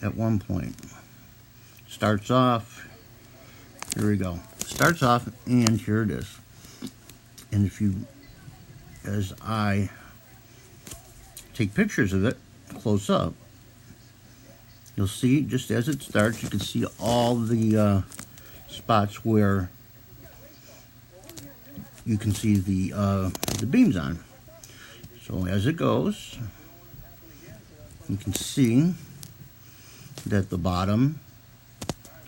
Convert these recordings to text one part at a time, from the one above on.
at one point. Starts off, here we go. Starts off, and here it is. And if you, as I take pictures of it close up, you'll see just as it starts, you can see all the spots where you can see the beams on. So as it goes, you can see that the bottom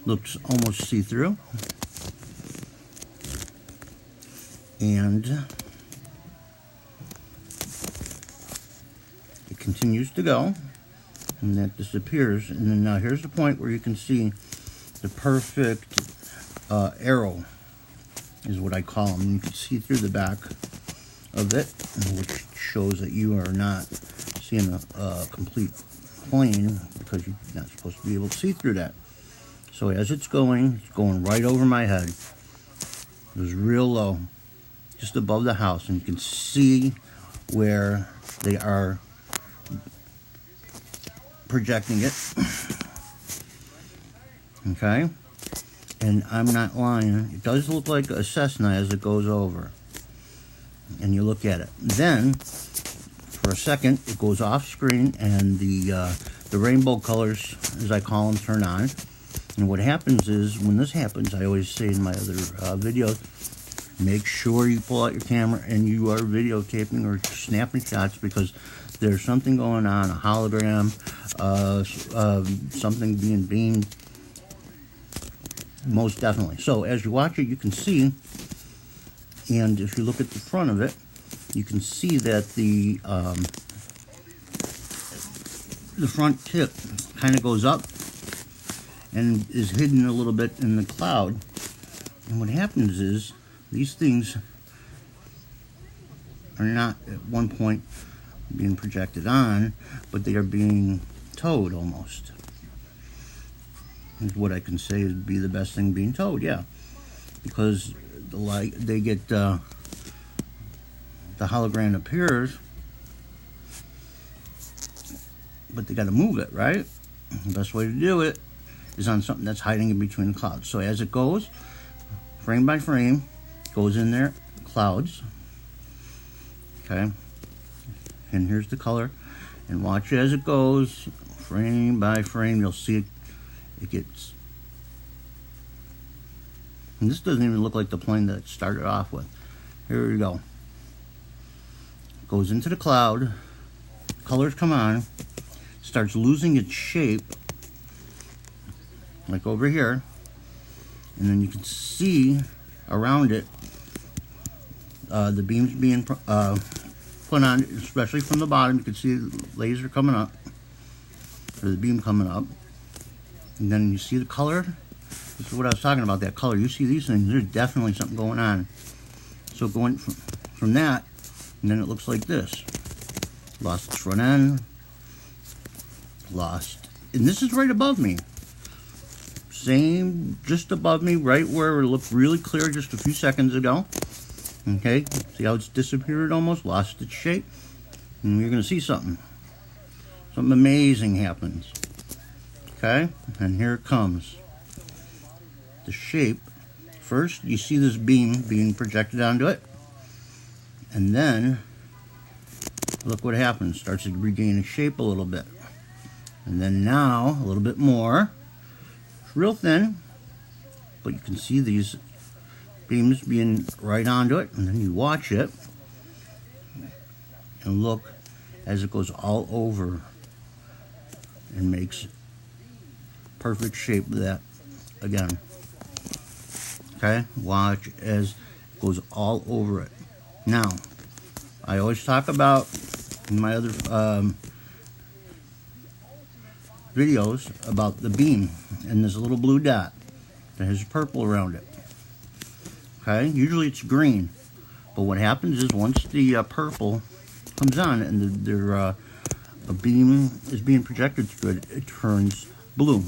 looks almost see-through, and it continues to go, and that disappears. And then now here's the point where you can see the perfect arrow is what I call them. You can see through the back of it, which shows that you are not seeing a complete plane, because you're not supposed to be able to see through that. So as it's going right over my head. It was real low, just above the house, and you can see where they are projecting it. Okay, and I'm not lying, it does look like a Cessna as it goes over, and you look at it. Then for a second it goes off screen, and the rainbow colors, as I call them, turn on. And what happens is, when this happens, I always say in my other videos, make sure you pull out your camera and you are videotaping or snapping shots, because there's something going on, a hologram, something being beamed, most definitely. So as you watch it, you can see, and if you look at the front of it, you can see that the front tip kind of goes up and is hidden a little bit in the cloud. And what happens is, these things are not at one point being projected on, but they are being towed almost. Is what I can say would be the best thing, being towed, yeah. Because the light, they get the hologram appears, but they got to move it, right? The best way to do it is on something that's hiding in between the clouds. So as it goes, frame by frame, goes in there, clouds. Okay, and here's the color, and watch as it goes, frame by frame. You'll see it gets, and this doesn't even look like the plane that it started off with. Here we go. Goes into the cloud, colors come on, starts losing its shape, like over here, and then you can see around it the beams being put on, especially from the bottom. You can see the laser coming up, or the beam coming up, and then you see the color. This is what I was talking about, that color. You see these things, there's definitely something going on. So going from that, and then it looks like this. Lost its front end, lost, and this is right above me. Same, just above me, right where it looked really clear just a few seconds ago. Okay, see how it's disappeared almost, lost its shape, and you're going to see something amazing happens. Okay, and here it comes. The shape, first you see this beam being projected onto it, and then look what happens, starts to regain its shape a little bit, and then now a little bit more. It's real thin, but you can see these beams being right onto it, and then you watch it and look as it goes all over and makes perfect shape of that again. Okay, watch as it goes all over it. Now, I always talk about in my other videos about the beam and this little blue dot that has purple around it. Okay, usually it's green, but what happens is once the purple comes on and a beam is being projected through it, it turns blue.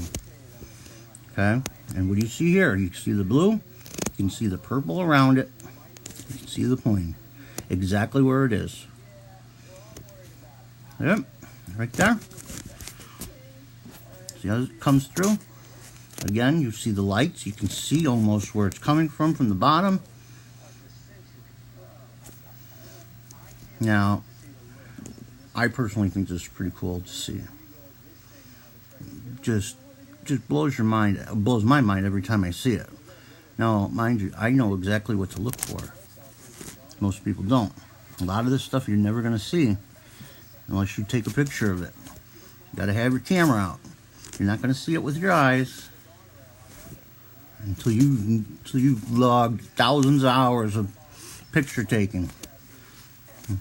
Okay, and what do you see here? You can see the blue, you can see the purple around it, you can see the plane exactly where it is. Yep, right there. See how it comes through? Again, you see the lights. You can see almost where it's coming from the bottom. Now, I personally think this is pretty cool to see. Just blows your mind. It blows my mind every time I see it. Now, mind you, I know exactly what to look for. Most people don't. A lot of this stuff you're never going to see unless you take a picture of it. You got to have your camera out. You're not going to see it with your eyes until you've logged thousands of hours of picture taking.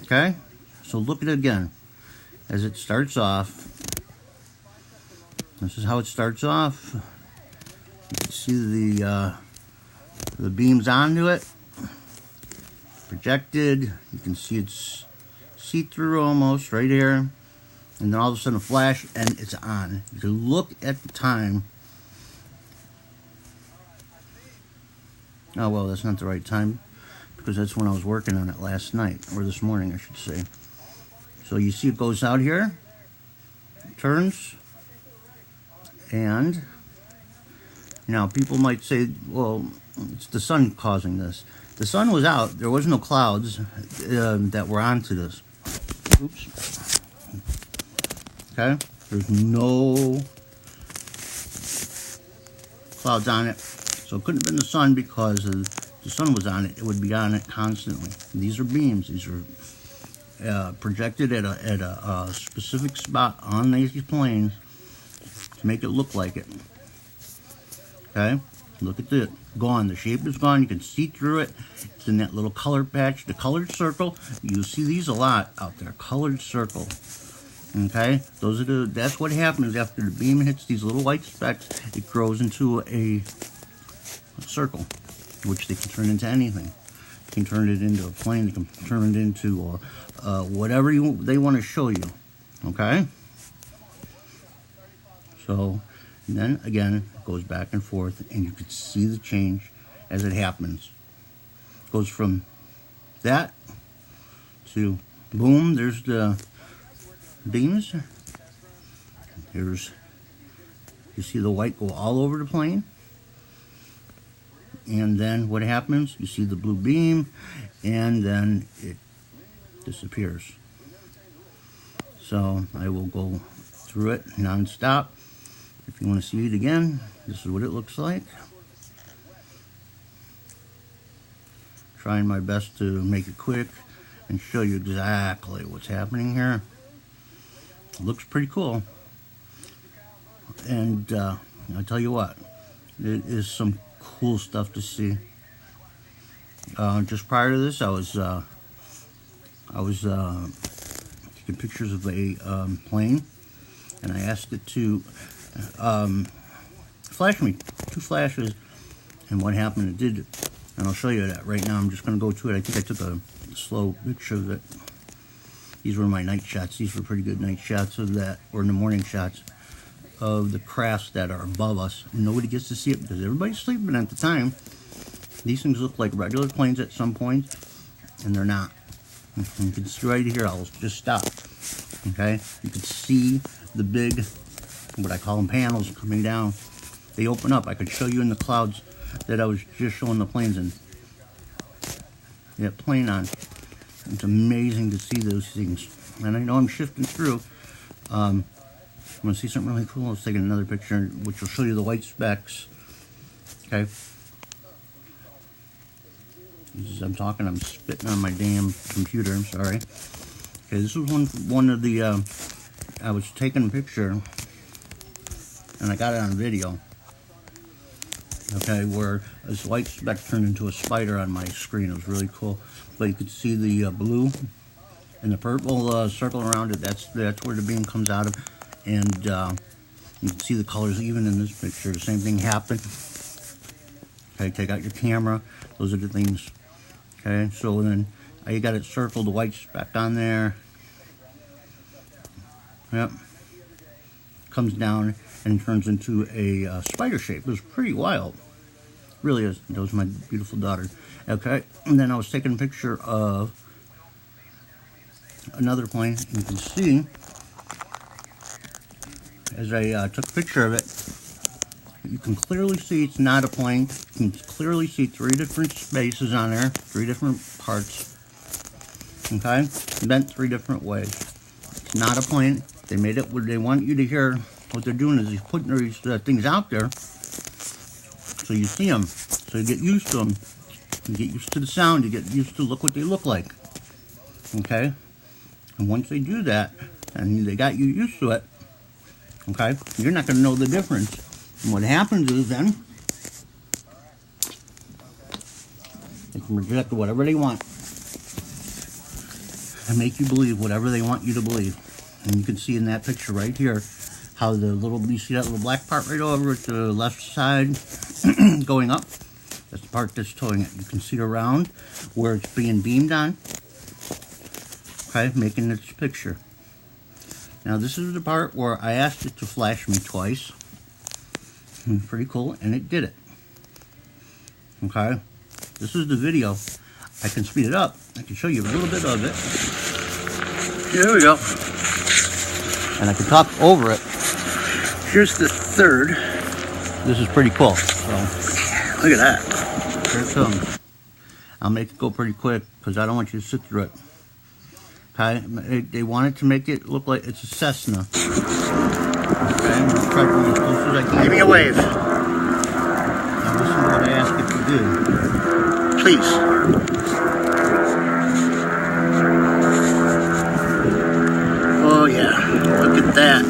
Okay? So look at it again. As it starts off, this is how it starts off. You can see the beams onto it. Projected. You can see it's see-through almost right here. And then all of a sudden a flash and it's on. If you look at the time. Oh, well, that's not the right time because that's when I was working on it last night, or this morning, I should say. So you see it goes out here, turns, and now people might say, well, it's the sun causing this. The sun was out. There was no clouds that were onto this. Oops. Okay? There's no clouds on it. So it couldn't have been the sun because if the sun was on it, it would be on it constantly. These are beams. These are projected at a specific spot on these planes to make it look like it. Okay? Look at it. Gone. The shape is gone. You can see through it. It's in that little color patch, the colored circle. You see these a lot out there. Colored circle. Okay? That's what happens after the beam hits these little white specks. It grows into a circle, which they can turn into anything. They can turn it into a plane. They can turn it into whatever they want to show you. Okay? So, and then again, it goes back and forth, and you can see the change as it happens. It goes from that to boom, there's the beams. You see the white go all over the plane. And then what happens? You see the blue beam, and then it disappears. So I will go through it non-stop. If you want to see it again, this is what it looks like. Trying my best to make it quick and show you exactly what's happening here. It looks pretty cool. And I'll tell you what, it is some cool stuff to see. Just prior to this, I was taking pictures of a plane, and I asked it to flash me 2 flashes, and what happened, it did. And I'll show you that right now. I'm just going to go to it. I think I took a slow picture of it. These were my night shots. These were pretty good night shots of that, or in the morning shots of the crafts that are above us. Nobody gets to see it because everybody's sleeping at the time. These things look like regular planes at some point, and they're not. You can see right here, I'll just stop. Okay? You can see the big, what I call them, panels coming down. They open up. I could show you in the clouds that I was just showing the planes in. That plane on. It's amazing to see those things. And I know I'm shifting through. I'm going to see something really cool. Let's take another picture, which will show you the white specks. Okay. As I'm talking, I'm spitting on my damn computer. I'm sorry. Okay, this was one of the, I was taking a picture, and I got it on video. Okay, where this white speck turned into a spider on my screen. It was really cool. But you could see the blue and the purple circle around it. That's where the beam comes out of. And you can see the colors even in this picture. The same thing happened. Okay, take out your camera. Those are the things. Okay, so then you got it circled, the white speck on there. Yep. Comes down and turns into a spider shape. It was pretty wild. Really is. That was my beautiful daughter. Okay, and then I was taking a picture of another plane. You can see as I took a picture of it, you can clearly see it's not a plane. You can clearly see 3 different spaces on there, 3 different parts. Okay, bent 3 different ways. It's not a plane. They made it where they want you to hear. What they're doing is he's putting these things out there so you see them, so you get used to them. You get used to the sound. You get used to look what they look like. Okay, and once they do that, and they got you used to it, okay, you're not going to know the difference. And what happens is then they can project whatever they want and make you believe whatever they want you to believe. And you can see in that picture right here how the little, you see that little black part right over at the left side going up? That's the part that's towing it. You can see the round where it's being beamed on. Okay, making its picture. Now this is the part where I asked it to flash me twice. Pretty cool, and it did it. Okay, this is the video. I can speed it up. I can show you a little bit of it. Here we go. And I can talk over it. Here's the third. This is pretty cool. So look at that. Here it comes. I'll make it go pretty quick because I don't want you to sit through it. Okay, they wanted to make it look like it's a Cessna. Okay, I'm going to try to be as close as I can. Give me a wave. Now listen to what I ask it to do. Please. Oh yeah, look at that.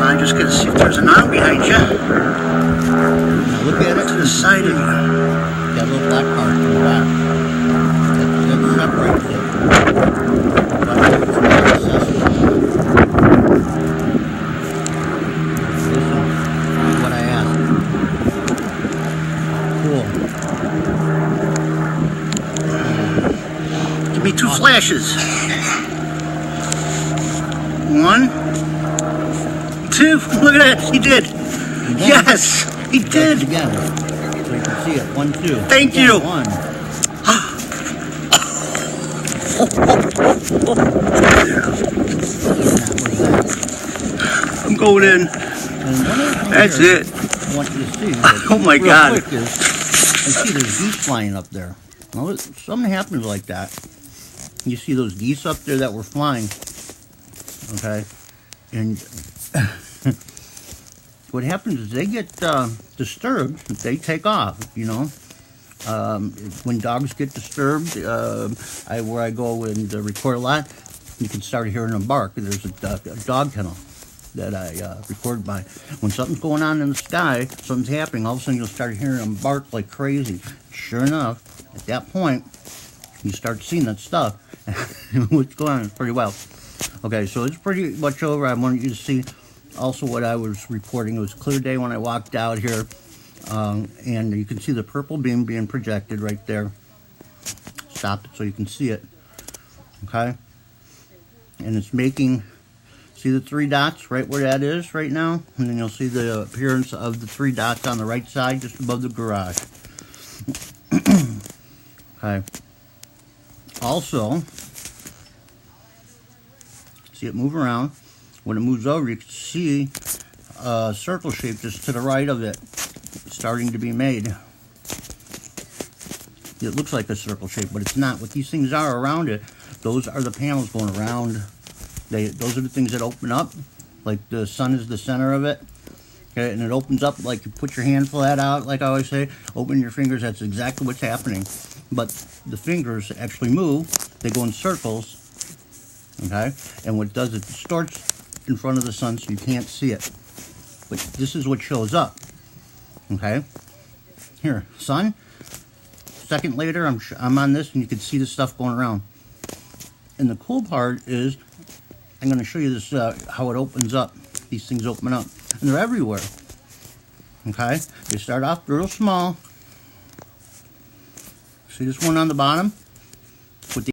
I'm just going to see if there's an arm behind you. Now look at it to the side of you. That little black part in the back. That separates it. Listen to what I asked. Cool. Give me 2 flashes. 1, 2. Look at that. He did. Yes, he did. Again, so you can see it. 1, 2. Thank you. 1. I'm going in. That's it. I want you to see. Oh my God. I see there's geese flying up there. Well, something happens like that. You see those geese up there that were flying. Okay. And what happens is they get disturbed. They take off, you know. When dogs get disturbed, where I go and record a lot, you can start hearing them bark. There's a dog kennel that I record by. When something's going on in the sky, something's happening, all of a sudden you'll start hearing them bark like crazy. Sure enough, at that point, you start seeing that stuff. What's going on pretty well. Okay, so it's pretty much over. I wanted you to see also what I was reporting. It was a clear day when I walked out here. And you can see the purple beam being projected right there. Stop it so you can see it. Okay? And it's making, see the 3 dots right where that is right now? And then you'll see the appearance of the 3 dots on the right side just above the garage. Okay. Also, see it move around. When it moves over, you can see a circle shape just to the right of it starting to be made. It looks like a circle shape, but it's not. What these things are around it, those are the panels going around. Those are the things that open up, like the sun is the center of it. Okay, and it opens up like you put your hand flat out, like I always say, open your fingers. That's exactly what's happening. But the fingers actually move. They go in circles. Okay, and what it does, it distorts in front of the sun so you can't see it. But this is what shows up. Okay, here, sun. Second later, I'm on this, and you can see the stuff going around. And the cool part is, I'm going to show you this how it opens up. These things open up, and they're everywhere. Okay, they start off real small. See this one on the bottom?